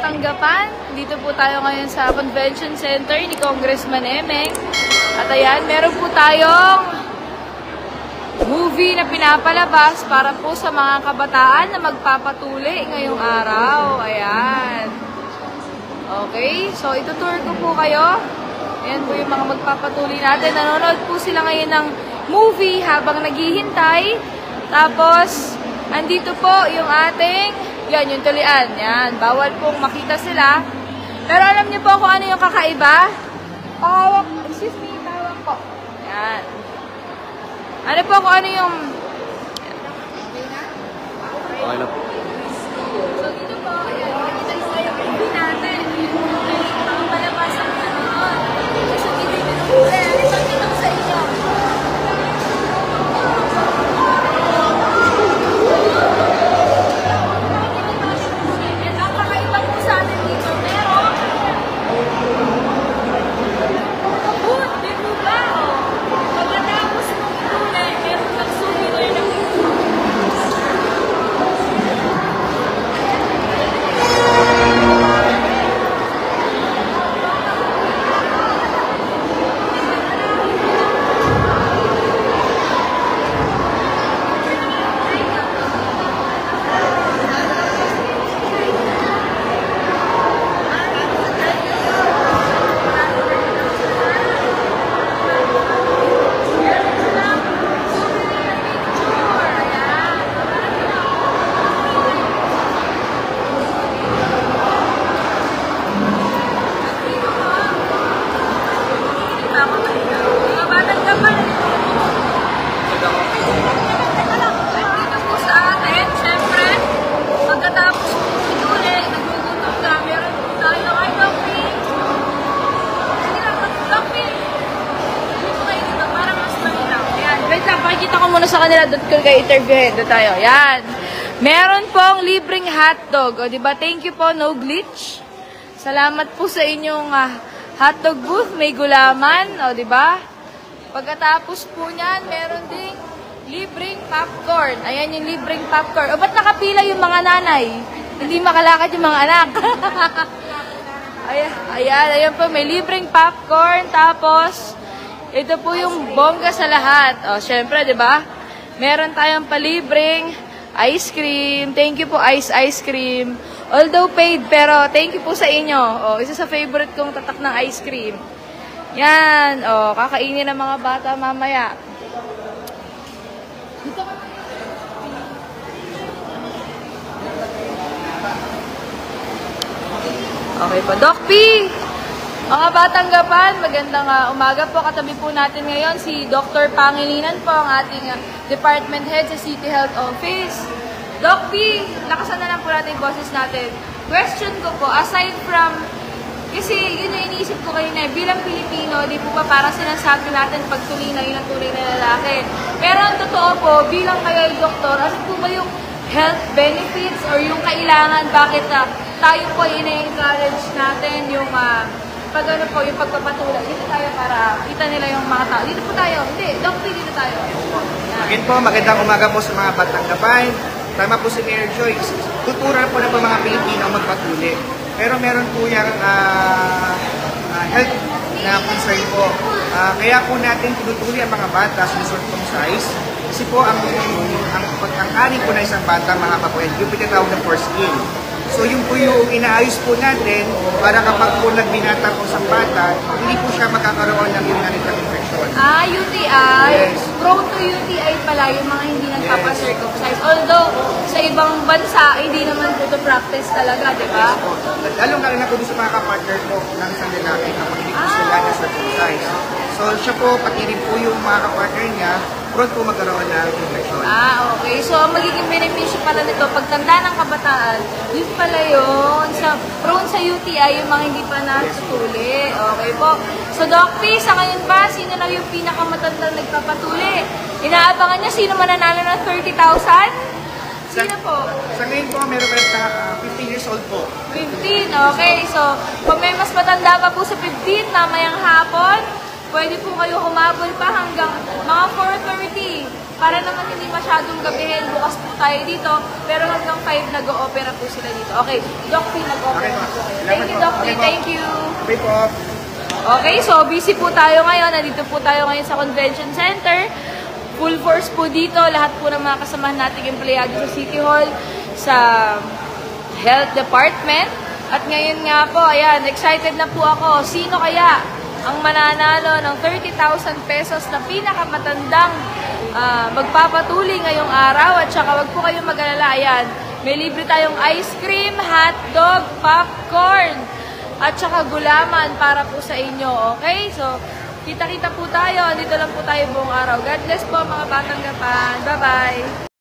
tanggapan. Dito po tayo ngayon sa Convention Center ni Congressman Emeng. At ayan, meron po tayong movie na pinapalabas para po sa mga kabataan na magpapatuli ngayong araw. Ayan. Okay, so itutour ko po kayo. Ayan po yung mga magpapatuli natin. Nanonood po sila ngayon ng movie habang naghihintay. Tapos, andito po yung ating, yan, yung tulian. Yan, bawal pong makita sila. Pero alam niyo po kung ano yung kakaiba? Tawak, excuse me, tawak po. Yan. Ano po kung ano yung... Okay na po. So, dito po, ayan, makikita nyo kayo yung movie natin. Ang palabas ang gano'n. So, dito yung movie. Ito ang tinong sa inyo. Pakikita ko muna sa kanila, doon ko kayo interviewin. Doon tayo. Yan. Meron pong libreng hotdog. O, diba? Thank you po, no glitch. Salamat po sa inyong hotdog booth. May gulaman. O, diba? Pagkatapos po niyan, meron ding libreng popcorn. Ayan yung libreng popcorn. O, ba't nakapila yung mga nanay? Hindi makalakad yung mga anak. Ayan po. May libreng popcorn. Tapos... ito po yung bongga sa lahat. O, syempre, di ba? Meron tayong palibreng ice cream. Thank you po, ice cream. Although paid, pero thank you po sa inyo. O, isa sa favorite kong tatak ng ice cream. Yan. O, kakainin ng mga bata mamaya. Okay po. Doc P! Mga batang gapan, magandang umaga po. Katabi po natin ngayon si Dr. Pangilinan po, ang ating department head sa City Health Office. Doc P, lakasan na lang po natin yung boses natin. Question ko po, aside from, kasi yun yung iniisip ko kayo na, bilang Pilipino, di po ba parang sinasabi natin pag tuloy na yun ang tuloy na lalaki. Pero ang totoo po, bilang kayo ay doktor, ano po ba yung health benefits or yung kailangan, bakit tayo po ina-encourage natin yung pag ano po, yung pagpapatula. Dito tayo para kita nila yung mga tao. Dito po tayo. Hindi, Doctor, dito tayo. Again po, magandang umaga po sa mga batang gapan. Tama po si Mayor Joyce. Tuturan po na po mga Pilipino magpatuli. Pero meron po yung health na concern po. Kaya po natin tinutuli ang mga bata sa circumcise. Kasi po, ang ani po na isang bata, mga kapuan, yung pinatawag na foreskin. So yung po yung inaayos po natin para kapag po nagbinata po sa bata, hindi po siya makakaroon ng urinary tract infection. UTI. Yes. Prone to UTI pala yung mga hindi nagpapa-circumcise. Although, sa ibang bansa, hindi naman po to practice talaga, di ba? Yes, lalong-lalo na po sa mga kapartner po ng isang lalaki kapag hindi po sila na-circumcise. So siya po, pati rin po yung mga kapartner niya, prone po magkaroon ng infection. Okay. So, ang magiging benepisyo pala nito, pagtanda ng kabataan, yun pala yun, sa prone sa UTI, yung mga hindi pa natutuli. Okay po. So, Doc P, sa ngayon ba, sino lang yung pinakamatandang nagpapatuli? Inaabangan niya, sino mananalo ng 30,000? Sino po? Sa ngayon po, meron pa 15 years old po. 15, okay. So, kung may mas matanda pa po sa 15, mamayang hapon, pwede po kayo humabol pa hanggang mga 4:30. para naman hindi masyadong gabihin, bukas po tayo dito, pero hanggang 5 nag-o-opera po sila dito. Okay, Doc P, nag-opera Okay, na po kayo. salamat Thank you, po. Doc P. Okay po. Thank you. Okay po. Okay, so busy po tayo ngayon. Nandito po tayo ngayon sa Convention Center. Full force po dito. Lahat po ng mga kasamahan nating empleyado sa City Hall, sa Health Department. At ngayon nga po, ayan, excited na po ako. Sino kaya ang mananalo ng 30,000 pesos na pinakamatandang magpapatuli ngayong araw? At saka wag po kayong mag-alala. Ayan, may libre tayong ice cream, hotdog, popcorn, at saka gulaman para po sa inyo. Okay? So, kita-kita po tayo. Andito lang po tayo buong araw. God bless po mga Batang Gapan. Bye-bye!